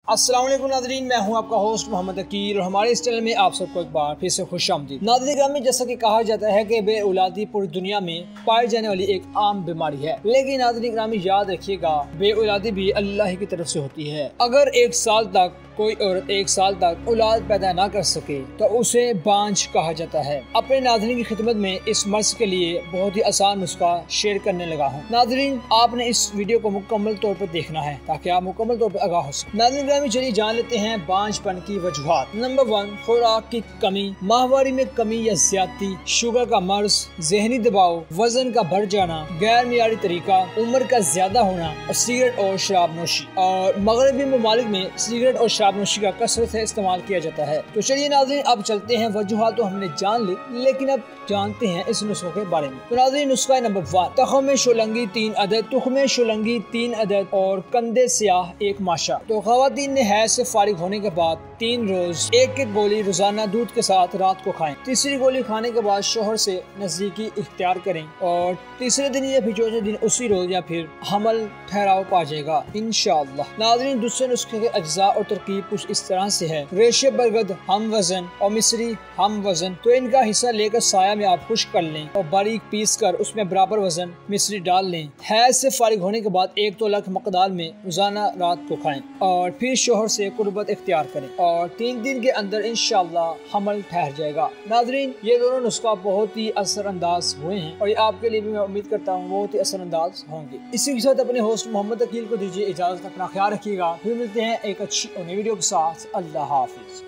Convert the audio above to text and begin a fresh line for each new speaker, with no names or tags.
अस्सलाम वालेकुम नाज़रीन, मैं हूं आपका होस्ट मोहम्मद अकील और हमारे इस चैनल में आप सबको एक बार फिर से खुशामदीद। नाज़रीन ग्रामी, जैसा कि कहा जाता है कि बे औलादी पूरी दुनिया में पाई जाने वाली एक आम बीमारी है, लेकिन नाज़रीन ग्रामी याद रखिएगा, बे औलादी भी अल्लाह की तरफ से होती है। अगर एक साल तक कोई औरत एक साल तक औलाद पैदा ना कर सके तो उसे बांझ कहा जाता है। अपने नाज़रीन की खिदमत में इस मर्ज के लिए बहुत ही आसान नुस्खा शेयर करने लगा हूँ। नाज़रीन, आपने इस वीडियो को मुकम्मल तौर पर देखना है ताकि आप मुकम्मल तौर पर आगाह हो सकें। नाज़रीन ग्रामी, चलिए जान लेते हैं बांझपन की वजूहात। नंबर 1, खुराक की कमी, माहवारी में कमी या ज्यादती, शुगर का मर्ज, जहनी दबाव, वजन का बढ़ जाना, गैर मियारी तरीका, उम्र का ज्यादा होना और सिगरेट और शराब नोशी। और मगरबी ममालिक में सिगरेट और नोशी का कसरत से इस्तेमाल किया जाता है। तो चलिए नाज़रीन, अब चलते हैं। वजूहात तो हमने जान ली, लेकिन अब जानते हैं इस नुस्खे के बारे में। तो नाज़रीन, नुस्खा नंबर 1, तख्म शोलंगी 3 अदद, तुख्म शोलंगी 3 अदद और कंदे स्याह 1 माशा। तो ख़वातीन ने हैज से फारिग होने के बाद 3 रोज एक गोली रोजाना दूध के साथ रात को खाएं। तीसरी गोली खाने के बाद शोहर से नजदीकी इख्तियार करें और तीसरे दिन या फिर चौथे दिन उसी रोज या फिर हमल ठहराव पा जाएगा इंशाअल्लाह। नाज़रीन, दूसरे नुस्खे के अज्जा और तरकीब कुछ इस तरह से है। रेशे बरगद हम वजन और मिस्री हम वजन, तो इनका हिस्सा लेकर साया में आप खुश्क कर लें और बारीक पीस कर उसमें बराबर वजन मिस्री डाल लें। हैज से फारिग होने के बाद 1 तोला की मकदार में रोजाना रात को खाएं और फिर शोहर से कुर्बत इख्तियार करें और 3 दिन के अंदर इंशाअल्लाह हमल ठहर जाएगा। नाज़रीन, ये दोनों नुस्खा बहुत ही असरअंदाज हुए हैं और ये आपके लिए भी मैं उम्मीद करता हूँ बहुत ही असरअंदाज होंगे। इसी के साथ अपने होस्ट मोहम्मद अकील को दीजिए इजाजत। अपना ख्याल रखिएगा। फिर मिलते हैं एक अच्छी और नई वीडियो के साथ। अल्लाह हाफिज।